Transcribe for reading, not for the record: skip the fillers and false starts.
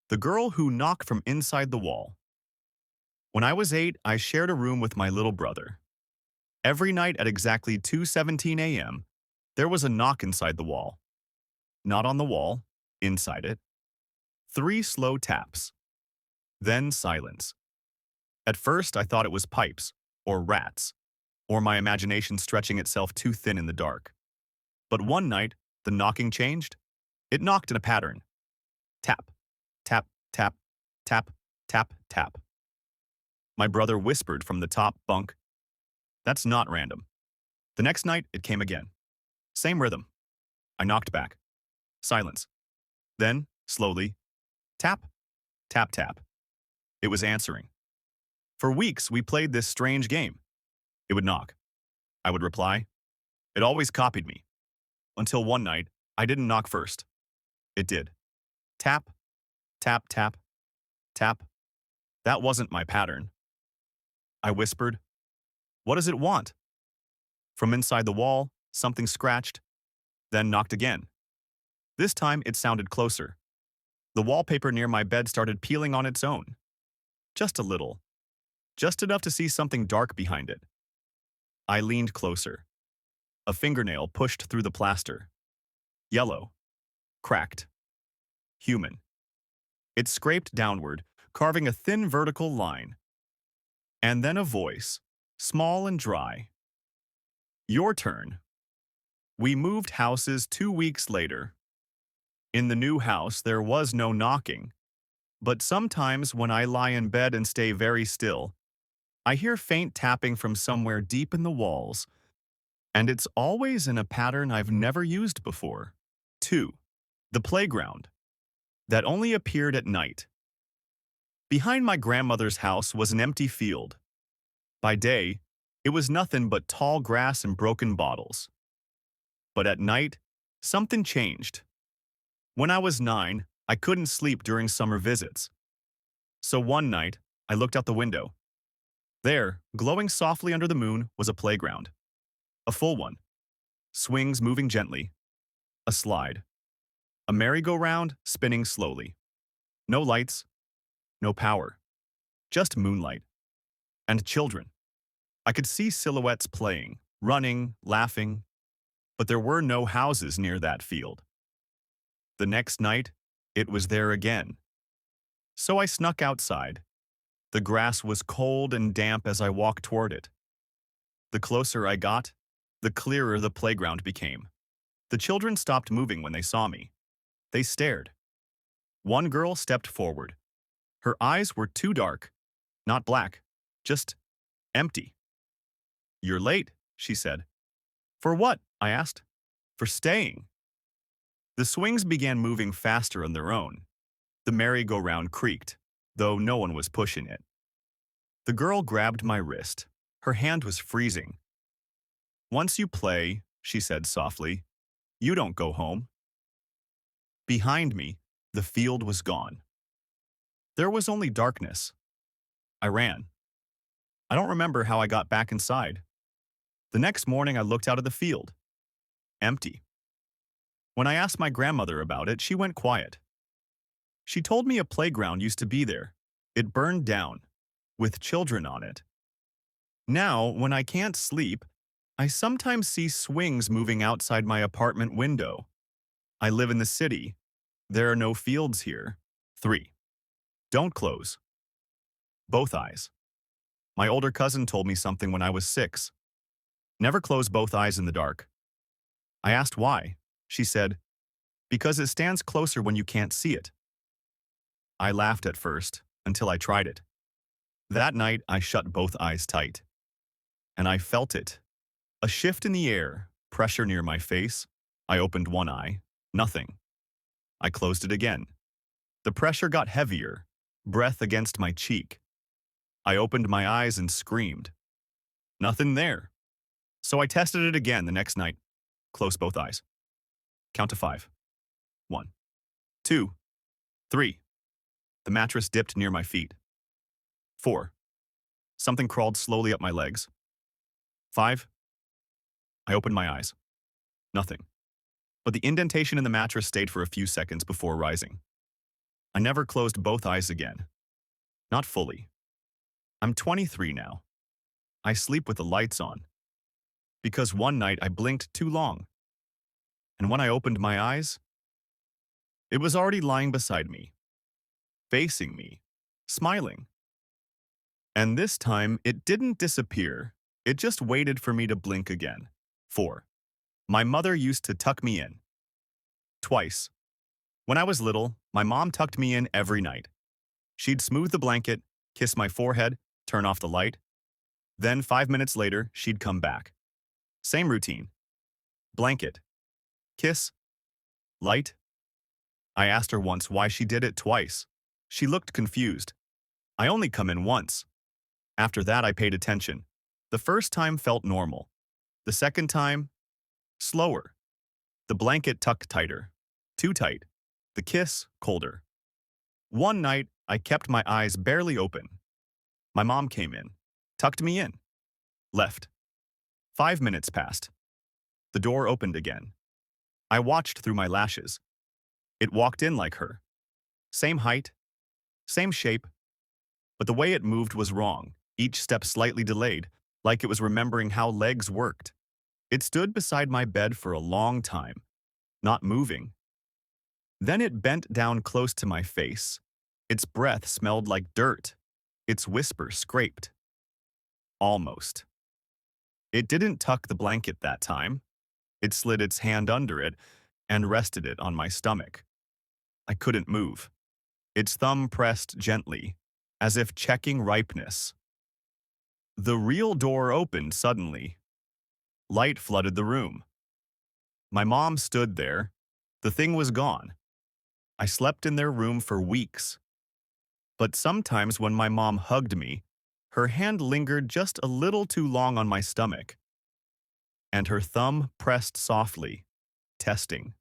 The girl who knocked from inside the wall. When I was 8, I shared a room with my little brother. Every night at exactly 2:17 a.m., there was a knock inside the wall. Not on the wall, inside it. 3 slow taps. Then silence. At first, I thought it was pipes, or rats, or my imagination stretching itself too thin in the dark. But one night, the knocking changed. It knocked in a pattern. Tap, tap, tap, tap, tap, tap. My brother whispered from the top bunk, "That's not random." The next night, it came again. Same rhythm. I knocked back. Silence. Then, slowly, tap, tap, tap. It was answering. For weeks, we played this strange game. It would knock. I would reply. It always copied me. Until one night, I didn't knock first. It did. Tap, tap, tap, tap. That wasn't my pattern. I whispered, "What does it want?" From inside the wall, something scratched, then knocked again. This time, it sounded closer. The wallpaper near my bed started peeling on its own. Just a little. Just enough to see something dark behind it. I leaned closer. A fingernail pushed through the plaster. Yellow. Cracked. Human. It scraped downward, carving a thin vertical line. And then a voice, small and dry. "Your turn." We moved houses 2 weeks later. In the new house, there was no knocking. But sometimes when I lie in bed and stay very still, I hear faint tapping from somewhere deep in the walls, and it's always in a pattern I've never used before. 2. The playground. That only appeared at night. Behind my grandmother's house was an empty field. By day, it was nothing but tall grass and broken bottles. But at night, something changed. When I was 9, I couldn't sleep during summer visits. So one night, I looked out the window. There, glowing softly under the moon, was a playground. A full one. Swings moving gently. A slide. A merry-go-round spinning slowly. No lights. No power. Just moonlight. And children. I could see silhouettes playing, running, laughing. But there were no houses near that field. The next night, it was there again. So I snuck outside. The grass was cold and damp as I walked toward it. The closer I got, the clearer the playground became. The children stopped moving when they saw me. They stared. One girl stepped forward. Her eyes were too dark, not black, just empty. "You're late," she said. "For what?" I asked. "For staying." The swings began moving faster on their own. The merry-go-round creaked, though no one was pushing it. The girl grabbed my wrist. Her hand was freezing. "Once you play," she said softly, "you don't go home." Behind me, the field was gone. There was only darkness. I ran. I don't remember how I got back inside. The next morning, I looked out at the field. Empty. When I asked my grandmother about it, she went quiet. She told me a playground used to be there. It burned down, with children on it. Now, when I can't sleep, I sometimes see swings moving outside my apartment window. I live in the city. There are no fields here. 3. Don't close. Both eyes. My older cousin told me something when I was 6. Never close both eyes in the dark. I asked why. She said, "Because it stands closer when you can't see it." I laughed at first, until I tried it. That night, I shut both eyes tight. And I felt it. A shift in the air, pressure near my face. I opened one eye. Nothing. I closed it again. The pressure got heavier, breath against my cheek. I opened my eyes and screamed. Nothing there. So I tested it again the next night. Close both eyes. Count to 5. 1, 2, 3. The mattress dipped near my feet. 4. Something crawled slowly up my legs. 5. I opened my eyes. Nothing. But the indentation in the mattress stayed for a few seconds before rising. I never closed both eyes again. Not fully. I'm 23 now. I sleep with the lights on. Because one night I blinked too long. And when I opened my eyes, it was already lying beside me, facing me, smiling. And this time, it didn't disappear. It just waited for me to blink again. 4. My mother used to tuck me in. Twice. When I was little, my mom tucked me in every night. She'd smooth the blanket, kiss my forehead, turn off the light. Then 5 minutes later, she'd come back. Same routine. Blanket. Kiss. Light. I asked her once why she did it twice. She looked confused. I only come in once. After that, I paid attention. The first time felt normal. The second time, slower. The blanket tucked tighter. Too tight. The kiss, colder. One night, I kept my eyes barely open. My mom came in, tucked me in, left. 5 minutes passed. The door opened again. I watched through my lashes. It walked in like her. Same height, same shape, but the way it moved was wrong, each step slightly delayed, like it was remembering how legs worked. It stood beside my bed for a long time, not moving. Then it bent down close to my face. Its breath smelled like dirt. Its whisper scraped. Almost. It didn't tuck the blanket that time. It slid its hand under it and rested it on my stomach. I couldn't move. Its thumb pressed gently, as if checking ripeness. The real door opened suddenly. Light flooded the room. My mom stood there. The thing was gone. I slept in their room for weeks. But sometimes when my mom hugged me, her hand lingered just a little too long on my stomach, and her thumb pressed softly, testing.